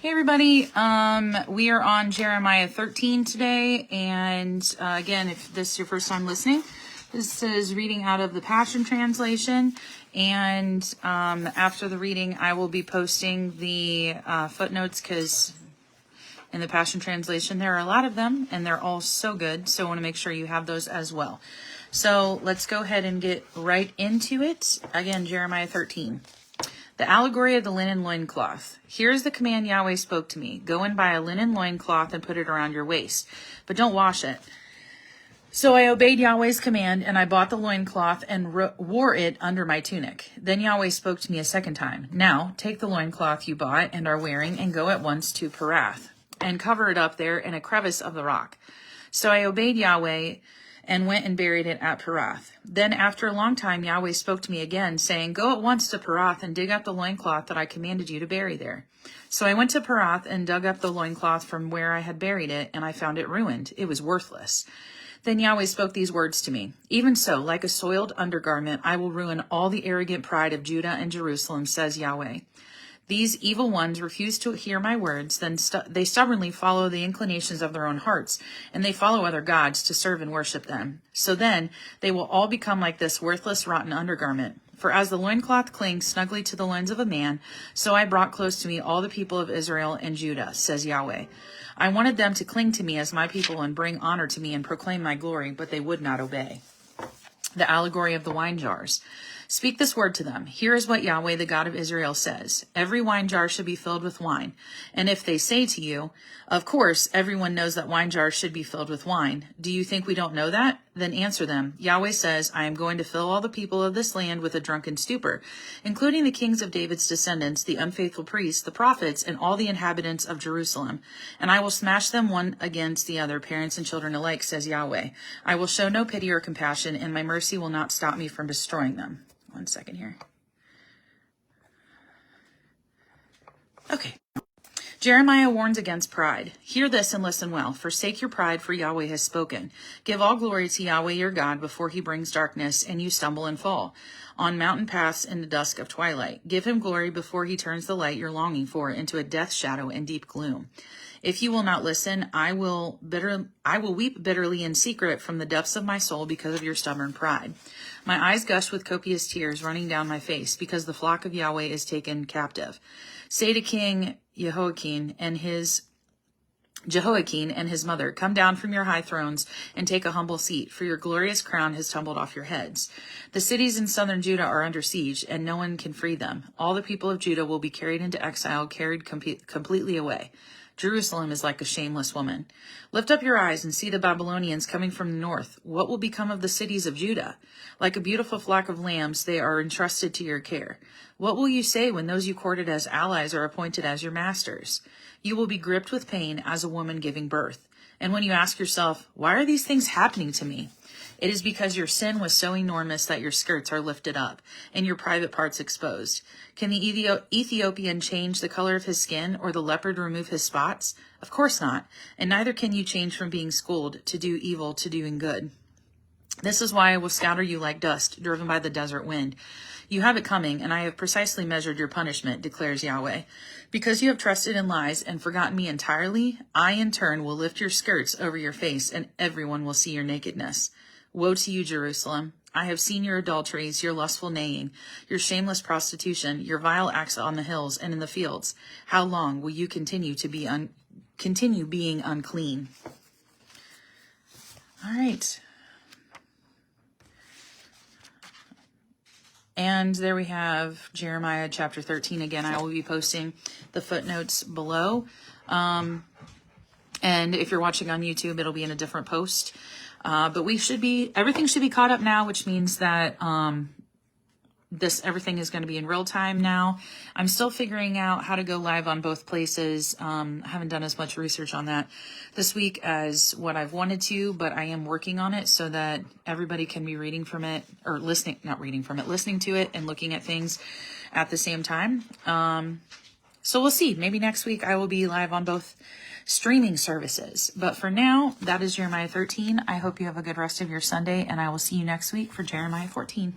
Hey everybody, we are on Jeremiah 13 today, and again, if this is your first time listening, this is reading out of the Passion Translation, and after the reading, I will be posting the footnotes, because in the Passion Translation, there are a lot of them, and they're all so good, so I want to make sure you have those as well. So let's go ahead and get right into it. Again, Jeremiah 13. The allegory of the linen loincloth. Here is the command Yahweh spoke to me. Go and buy a linen loincloth and put it around your waist, but don't wash it. So I obeyed Yahweh's command, and I bought the loincloth and wore it under my tunic. Then Yahweh spoke to me a second time. Now take the loincloth you bought and are wearing and go at once to Perath and cover it up there in a crevice of the rock. So I obeyed Yahweh and went and buried it at Perath. Then after a long time, Yahweh spoke to me again, saying, Go at once to Perath and dig up the loincloth that I commanded you to bury there. So I went to Perath and dug up the loincloth from where I had buried it, and I found it ruined. It was worthless. Then Yahweh spoke these words to me. Even so, like a soiled undergarment, I will ruin all the arrogant pride of Judah and Jerusalem, says Yahweh. These evil ones refuse to hear my words, then they stubbornly follow the inclinations of their own hearts, and they follow other gods to serve and worship them. So then they will all become like this worthless, rotten undergarment. For as the loincloth clings snugly to the loins of a man, so I brought close to me all the people of Israel and Judah, says Yahweh. I wanted them to cling to me as my people and bring honor to me and proclaim my glory, but they would not obey. The allegory of the wine jars. Speak this word to them. Here is what Yahweh, the God of Israel, says. Every wine jar should be filled with wine. And if they say to you, Of course, everyone knows that wine jars should be filled with wine. Do you think we don't know that? Then answer them. Yahweh says, I am going to fill all the people of this land with a drunken stupor, including the kings of David's descendants, the unfaithful priests, the prophets, and all the inhabitants of Jerusalem. And I will smash them one against the other, parents and children alike, says Yahweh. I will show no pity or compassion, and my mercy will not stop me from destroying them. 1 second here. Okay. Jeremiah warns against pride. Hear this and listen well. Forsake your pride, for Yahweh has spoken. Give all glory to Yahweh your God before he brings darkness and you stumble and fall on mountain paths in the dusk of twilight. Give him glory before he turns the light you're longing for into a death shadow and deep gloom. If you will not listen, I will weep bitterly in secret from the depths of my soul because of your stubborn pride. My eyes gush with copious tears running down my face because the flock of Yahweh is taken captive. Say to King Jehoiakim and his mother, Come down from your high thrones and take a humble seat, for your glorious crown has tumbled off your heads. The cities in southern Judah are under siege, and no one can free them. All the people of Judah will be carried into exile, carried completely away. Jerusalem is like a shameless woman. Lift up your eyes and see the Babylonians coming from the north. What will become of the cities of Judah? Like a beautiful flock of lambs, they are entrusted to your care. What will you say when those you courted as allies are appointed as your masters? You will be gripped with pain as a woman giving birth. And when you ask yourself, why are these things happening to me? It is because your sin was so enormous that your skirts are lifted up and your private parts exposed. Can the Ethiopian change the color of his skin or the leopard remove his spots? Of course not. And neither can you change from being schooled to do evil to doing good. This is why I will scatter you like dust driven by the desert wind. You have it coming, and I have precisely measured your punishment, declares Yahweh. Because you have trusted in lies and forgotten me entirely, I in turn will lift your skirts over your face, and everyone will see your nakedness. Woe to you, Jerusalem. I have seen your adulteries, your lustful neighing, your shameless prostitution, your vile acts on the hills and in the fields. How long will you continue being unclean? All right. And there we have Jeremiah chapter 13. Again, I will be posting the footnotes below. And if you're watching on YouTube, it'll be in a different post. But everything should be caught up now, which means that everything is going to be in real time now. I'm still figuring out how to go live on both places. I haven't done as much research on that this week as what I've wanted to, but I am working on it so that everybody can be listening to it and looking at things at the same time. So we'll see. Maybe next week I will be live on both streaming services. But for now, that is Jeremiah 13. I hope you have a good rest of your Sunday, and I will see you next week for Jeremiah 14.